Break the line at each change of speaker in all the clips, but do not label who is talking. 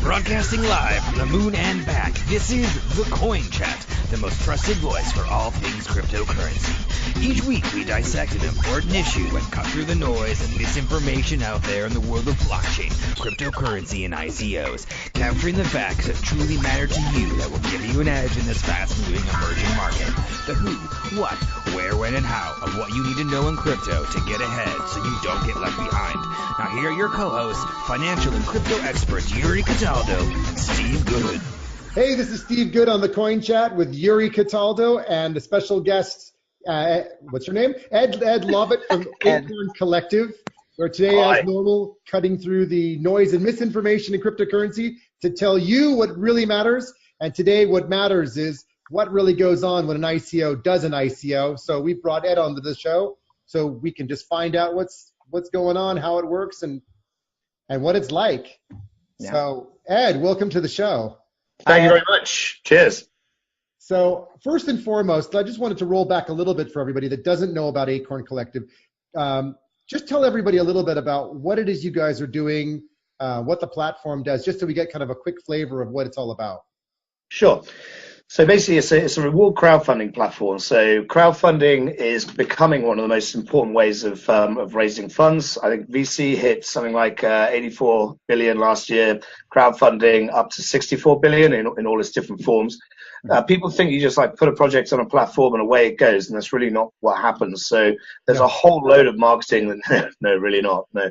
Broadcasting live from the moon and back, this is The Coin Chat, the most trusted voice for all things cryptocurrency. Each week we dissect an important issue and cut through the noise and misinformation out there in the world of blockchain, cryptocurrency, and ICOs, capturing the facts that truly matter to you that will give you an edge in this fast-moving emerging market. The who, what, where, when, and how of what you need to know in crypto to get ahead so you don't get left behind. Now here are your co-hosts, financial and crypto experts Yuri Cataldo and Steve Good.
Hey, this is Steve Good on the Coin Chat with Yuri Cataldo and a special guest, what's your name? Ed Lobbert from Acorn Collective. We're today, as normal, cutting through the noise and misinformation in cryptocurrency to tell you what really matters. And today what matters is what really goes on when an ICO does an ICO. So we brought Ed onto the show so we can just find out what's going on, how it works, and what it's like. Yeah. So, Ed, welcome to the show.
Thank you very much. Cheers.
So, first and foremost, I just wanted to roll back a little bit for everybody that doesn't know about Acorn Collective. Just tell everybody a little bit about what it is you guys are doing, what the platform does, just so we get kind of a quick flavor of what it's all about.
Sure. So basically, it's a reward crowdfunding platform. So crowdfunding is becoming one of the most important ways of raising funds. I think VC hit something like 84 billion last year, crowdfunding up to 64 billion in all its different forms. People think you just like put a project on a platform and away it goes, and that's really not what happens. So there's a whole load of marketing. No, really not. No,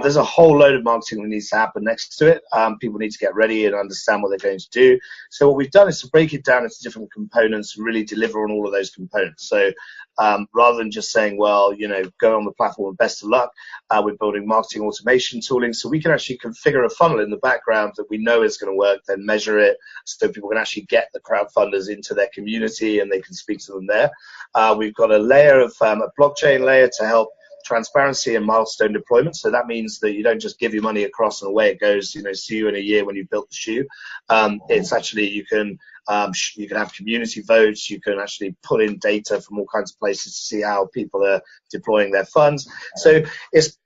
there's a whole load of marketing that needs to happen next to it. People need to get ready and understand what they're going to do. So what we've done is to break it down into different components and really deliver on all of those components. So rather than just saying, well, go on the platform and best of luck, we're building marketing automation tooling so we can actually configure a funnel in the background that we know is going to work, then measure it so people can actually get the crowdfunders into their community and they can speak to them there. We've got a layer of a blockchain layer to help transparency and milestone deployment. So that means that you don't just give your money across and away it goes, see you in a year when you've built the shoe. It's actually, you can have community votes. You can actually put in data from all kinds of places to see how people are deploying their funds. So it's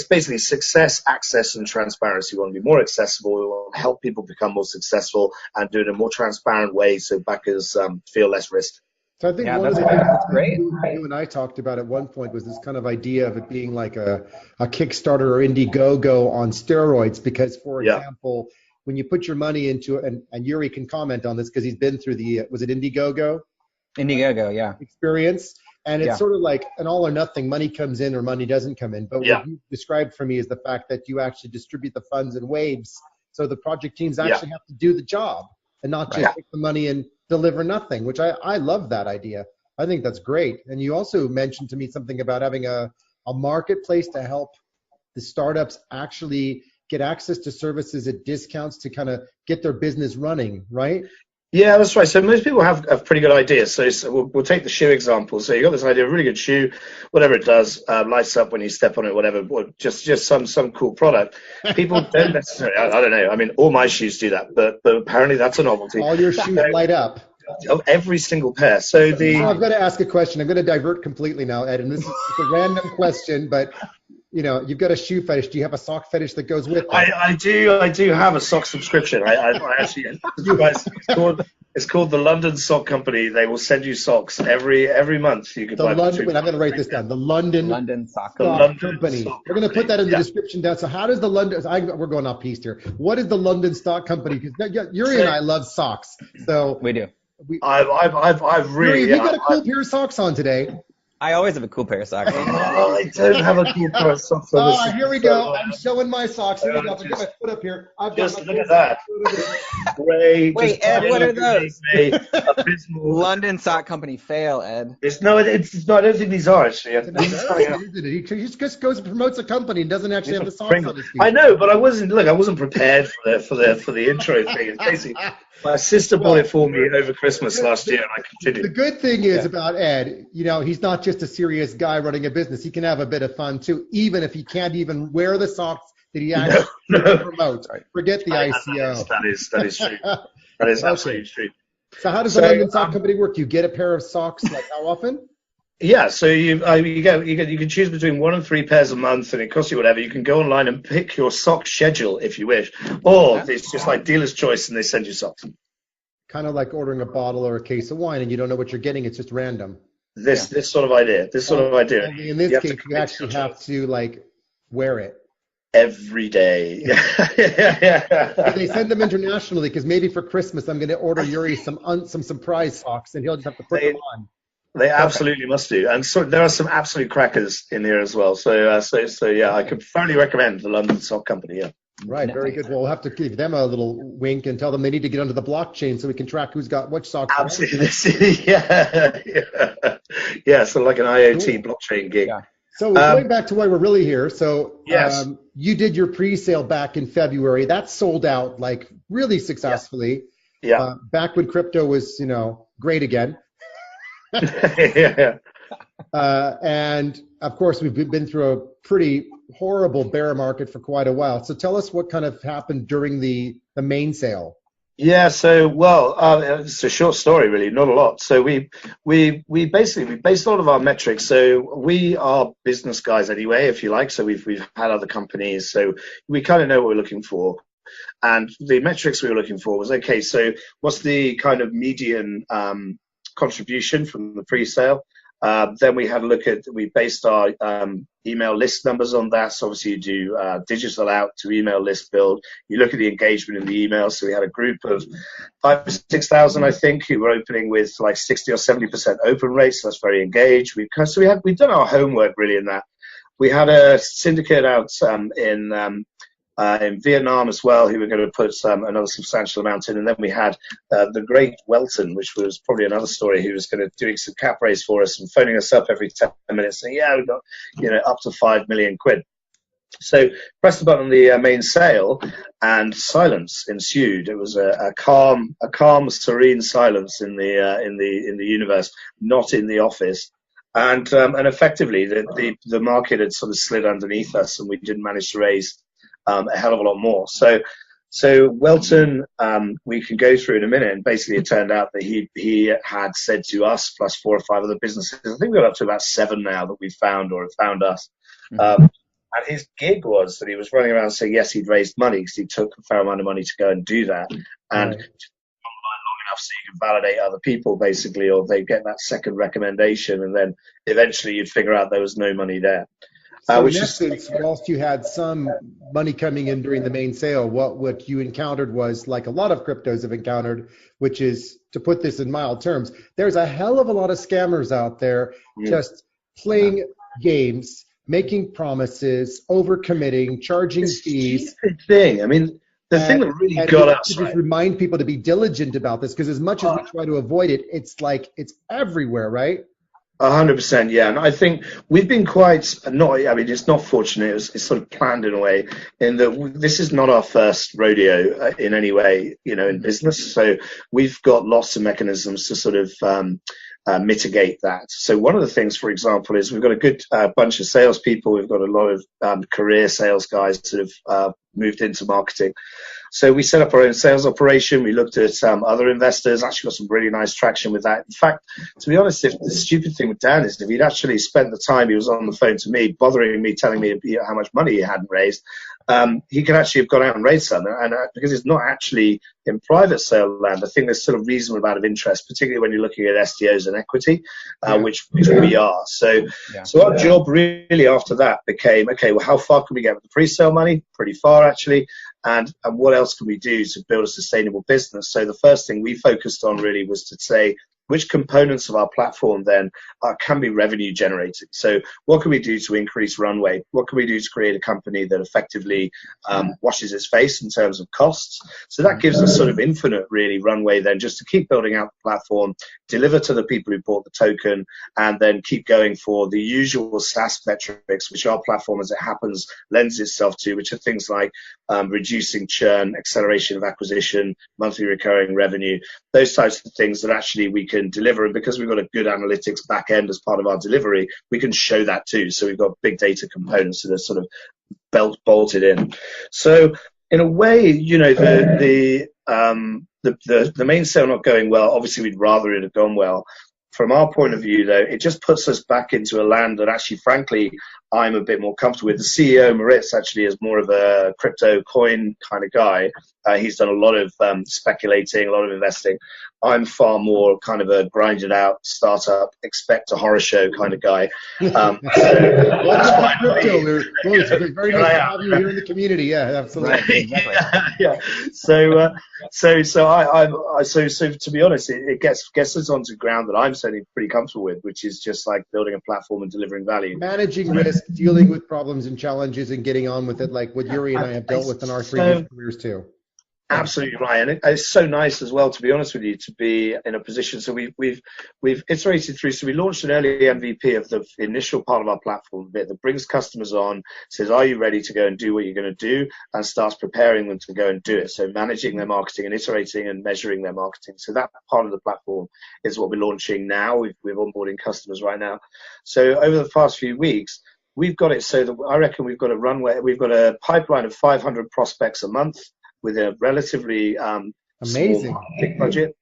basically success, access, and transparency. We want to be more accessible. We want to help people become more successful and do it in a more transparent way so backers feel less risk.
So I think one of the things that's great. You and I talked about at one point was this kind of idea of it being like a Kickstarter or Indiegogo on steroids, because, for example, when you put your money into it, and Yuri can comment on this because he's been through the, was it Indiegogo?
Indiegogo, yeah.
Experience. And it's sort of like an all or nothing, money comes in or money doesn't come in. But what you described for me is the fact that you actually distribute the funds in waves. So the project teams actually have to do the job and not just take the money and deliver nothing, which I love that idea. I think that's great. And you also mentioned to me something about having a marketplace to help the startups actually get access to services at discounts to kind of get their business running, right?
Yeah, that's right. So most people have pretty good ideas. So we'll take the shoe example. So you got this idea, a really good shoe, whatever it does, lights up when you step on it, whatever, or just some cool product. People don't necessarily, I don't know. I mean, all my shoes do that, but apparently that's a novelty.
All your shoes light up.
Of every single pair. So I've
got to ask a question. I'm going to divert completely now, Ed, and this is a random question, but you've got a shoe fetish. Do you have a sock fetish that goes with it?
I do have a sock subscription. I actually, it's called the London Sock Company. They will send you socks every month. You can buy
I'm going to write this down. The London Sock Company. We're going to put that in the description down. So how does the London? We're going off piste here. What is the London Stock Company? Because Yuri and I love socks. So
we do.
I've really.
Yuri, you got a cool pair of socks on today.
I always have a cool pair of socks on.
I don't have a cool pair of socks on.
Here we go. I'm showing my socks. Here we go. Get my foot up here.
Just look at that. Gray.
Wait, Ed, what are those? London Sock Company fail, Ed.
It's not. I don't think these are actually.
He just goes and promotes a company and doesn't actually have the socks on his feet.
I know, but I wasn't prepared for the intro thing. It's basically my sister bought it for me over Christmas last year, and I continued.
The good thing is about Ed, he's not just a serious guy running a business. He can have a bit of fun too, even if he can't even wear the socks that he actually promotes. Forget the ICO.
That is true. That is absolutely true.
So how does the London Sock Company work? Do you get a pair of socks? Like how often?
Yeah, so you can choose between 1 and 3 pairs a month, and it costs you whatever. You can go online and pick your sock schedule if you wish, or it's just like dealer's choice, and they send you socks.
Kind of like ordering a bottle or a case of wine, and you don't know what you're getting. It's just random.
This sort of idea.
Only in this case, you actually have to like wear it
every day.
Yeah. They send them internationally because maybe for Christmas I'm going to order Yuri some surprise socks, and he'll just have to put them on.
They absolutely must do, and so there are some absolute crackers in here as well. So yeah, I could thoroughly recommend the London Sock Company. Yeah.
Right, very good. Well, we'll have to give them a little wink and tell them they need to get onto the blockchain so we can track who's got which socks.
Absolutely, yeah. So like an IoT blockchain gig.
Yeah. So going back to why we're really here. So
yes.
You did your pre-sale back in February. That sold out like really successfully.
Yeah.
Back when crypto was, great again.
Yeah.
And of course, we've been through a pretty horrible bear market for quite a while. So tell us what kind of happened during the main sale.
Yeah, so it's a short story, really, not a lot. So we based a lot of our metrics. So we are business guys anyway, if you like. So we've had other companies, so we kind of know what we're looking for. And the metrics we were looking for was, okay, so what's the kind of median contribution from the pre-sale? Then we had a look at, we based our email list numbers on that. So obviously you do digital out to email list build. You look at the engagement in the email. So we had a group of 5,000 or 6,000, I think, who were opening with like 60 or 70% open rates. So that's very engaged. We've done our homework really in that. We had a syndicate out in Vietnam as well, who were going to put another substantial amount in. And then we had the great Welton, which was probably another story, who was going to doing some cap raise for us and phoning us up every 10 minutes saying, yeah, we've got up to 5 million quid. So press the button on the main sale, and silence ensued. It was a calm, serene silence in the universe, not in the office. And effectively the market had sort of slid underneath us, and we didn't manage to raise a hell of a lot more. So Welton, we can go through in a minute, and basically it turned out that he had said to us, plus 4 or 5 other businesses, I think we're up to about 7 now that we found or have found us. Mm-hmm. And his gig was that he was running around saying, yes, he'd raised money because he took a fair amount of money to go and do that. And long enough so you can validate other people, basically, or they get that second recommendation, and then eventually you'd figure out there was no money there.
So in essence, whilst you had some money coming in during the main sale, what you encountered was, like a lot of cryptos have encountered, which is, to put this in mild terms, there's a hell of a lot of scammers out there just playing games, making promises, overcommitting, charging fees.
Stupid thing. I mean, the thing that really got us.
Just remind people to be diligent about this, because as much as we try to avoid it, it's like it's everywhere, right?
100%, yeah. And I think we've been it's not fortunate. It's sort of planned in a way, in that this is not our first rodeo in any way, in business. So we've got lots of mechanisms to sort of mitigate that. So one of the things, for example, is we've got a good bunch of salespeople. We've got a lot of career sales guys that have moved into marketing. So we set up our own sales operation. We looked at other investors, actually got some really nice traction with that. In fact, to be honest, if the stupid thing with Dan is if he'd actually spent the time he was on the phone to me, bothering me, telling me how much money he hadn't raised, he could actually have gone out and raised some. And because it's not actually in private sale land, I think there's still a reasonable amount of interest, particularly when you're looking at STOs and equity, which we are. So our job really after that became, okay, well, how far can we get with the pre-sale money? Pretty far, actually. And what else can we do to build a sustainable business? So the first thing we focused on really was to say, which components of our platform then can be revenue generating? So what can we do to increase runway? What can we do to create a company that effectively washes its face in terms of costs? So that gives us sort of infinite really runway then just to keep building out the platform, deliver to the people who bought the token, and then keep going for the usual SaaS metrics, which our platform, as it happens, lends itself to, which are things like reducing churn, acceleration of acquisition, monthly recurring revenue, those types of things that actually we can deliver. And because we've got a good analytics back end as part of our delivery, we can show that too. So we've got big data components that are sort of bolted in. So in a way, the main sale not going well, obviously we'd rather it have gone well. from our point of view, though, it just puts us back into a land that actually, frankly, I'm a bit more comfortable with. The CEO, Moritz, actually is more of a crypto coin kind of guy. He's done a lot of speculating, a lot of investing. I'm far more kind of a grinded out startup, expect a horror show kind of guy.
Well, that's crypto. It's very nice to have you here in the community. Yeah, absolutely.
Right, exactly. Yeah. So to be honest, it gets us onto ground that I'm certainly pretty comfortable with, which is just like building a platform and delivering value.
Managing risk, dealing with problems and challenges, and getting on with it, like what Yuri and I have dealt with in our previous careers too.
Absolutely right, and it's so nice as well, to be honest with you, to be in a position. So we've iterated through. So we launched an early MVP of the initial part of our platform bit that brings customers on, says, "Are you ready to go and do what you're going to do?" and starts preparing them to go and do it. So managing their marketing and iterating and measuring their marketing. So that part of the platform is what we're launching now. We're onboarding customers right now. So over the past few weeks, we've got it so that I reckon we've got a runway. We've got a pipeline of 500 prospects a month, with a relatively
amazing
big budget.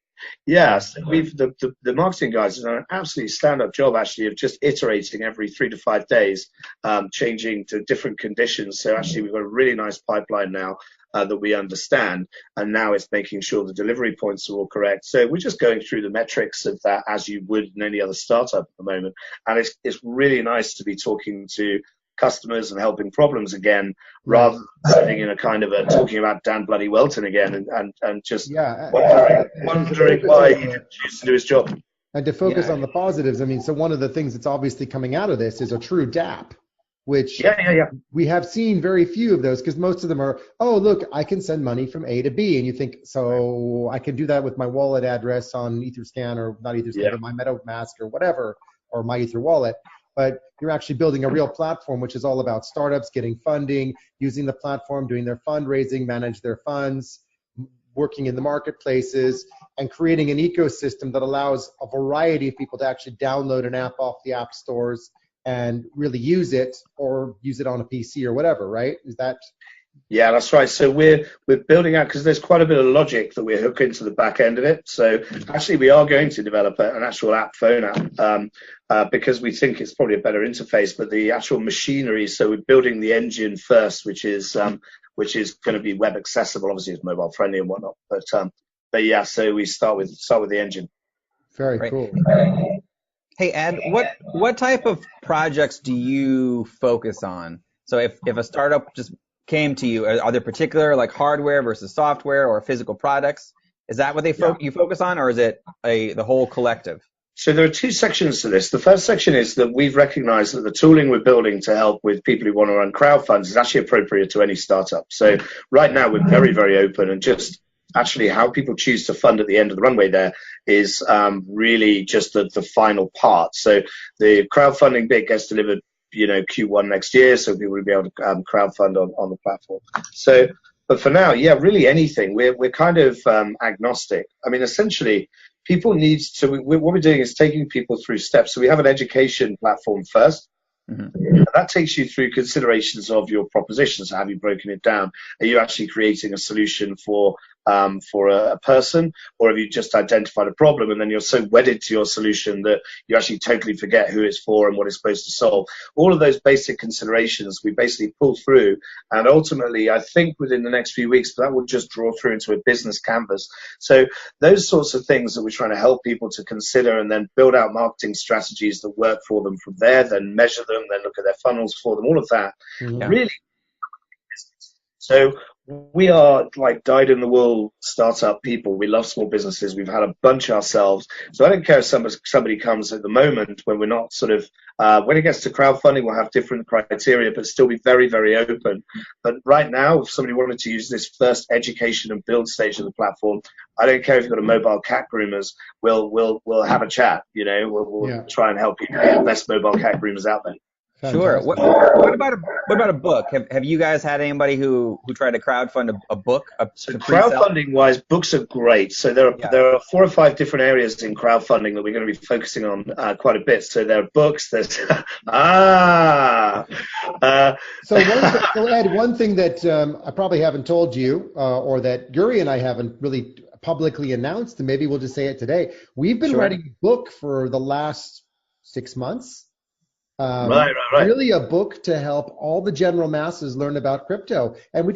Yeah, so the marketing guys have done an absolutely stand-up job actually of just iterating every 3 to 5 days, changing to different conditions. So actually we've got a really nice pipeline now that we understand, and now it's making sure the delivery points are all correct. So we're just going through the metrics of that as you would in any other startup at the moment, and it's really nice to be talking to customers and helping problems again, rather than sitting in a kind of a talking about Dan Bloody Welton again and just wondering why he didn't choose to do his job.
And to focus on the positives, I mean, so one of the things that's obviously coming out of this is a true DApp, which we have seen very few of those, because most of them are, oh, look, I can send money from A to B. And you think, so I can do that with my wallet address on Etherscan, or not Etherscan, but my MetaMask or whatever, or my Ether wallet. But you're actually building a real platform, which is all about startups getting funding, using the platform, doing their fundraising, manage their funds, working in the marketplaces, and creating an ecosystem that allows a variety of people to actually download an app off the app stores and really use it, or use it on a PC or whatever, right? Is that?
Yeah, that's right. So we're building out, because there's quite a bit of logic that we're hooking to the back end of it. So actually we are going to develop an actual phone app, because we think it's probably a better interface, but the actual machinery. So we're building the engine first, which is going to be web accessible. Obviously it's mobile friendly and whatnot, but yeah, so we start with the engine.
Very cool.
Hey Ed, what type of projects do you focus on? So if a startup just came to you, are there particular like hardware versus software or physical products? Is that what you focus on, or is it the whole collective?
So there are two sections to this. The first section is that we've recognized that the tooling we're building to help with people who want to run crowd funds is actually appropriate to any startup. So right now we're very, very open, and just actually how people choose to fund at the end of the runway there is really just the final part. So the crowdfunding bit gets delivered Q1 next year, so people will be able to crowdfund on the platform. So, but for now, really anything. We're kind of agnostic. I mean, essentially, people need to. What we're doing is taking people through steps. So we have an education platform first. Mm-hmm. That takes you through considerations of your proposition. So have you broken it down? Are you actually creating a solution for a person, or have you just identified a problem and then you're so wedded to your solution that you actually totally forget who it's for and what it's supposed to solve? All of those basic considerations we basically pull through, and ultimately I think within the next few weeks that will just draw through into a business canvas. So those sorts of things that we're trying to help people to consider, and then build out marketing strategies that work for them from there, then measure them, then look at their funnels for them, all of that. Really. So we are like dyed-in-the-wool startup people. We love small businesses. We've had a bunch ourselves. So I don't care if somebody comes at the moment when we're not sort of, when it gets to crowdfunding, we'll have different criteria, but still be very, very open. But right now, if somebody wanted to use this first education and build stage of the platform, I don't care if you've got a mobile cat groomers, we'll have a chat, we'll try and help you get the best mobile cat groomers out there.
Sure. What about a book? Have you guys had anybody who tried to crowdfund a book?
So crowdfunding wise, books are great. So there are 4 or 5 different areas in crowdfunding that we're going to be focusing on quite a bit. So there are books. There's
So Ed, one thing that I probably haven't told you, or that Yuri and I haven't really publicly announced, and maybe we'll just say it today. We've been writing a book for the last 6 months.
Right.
Really a book to help all the general masses learn about crypto. And we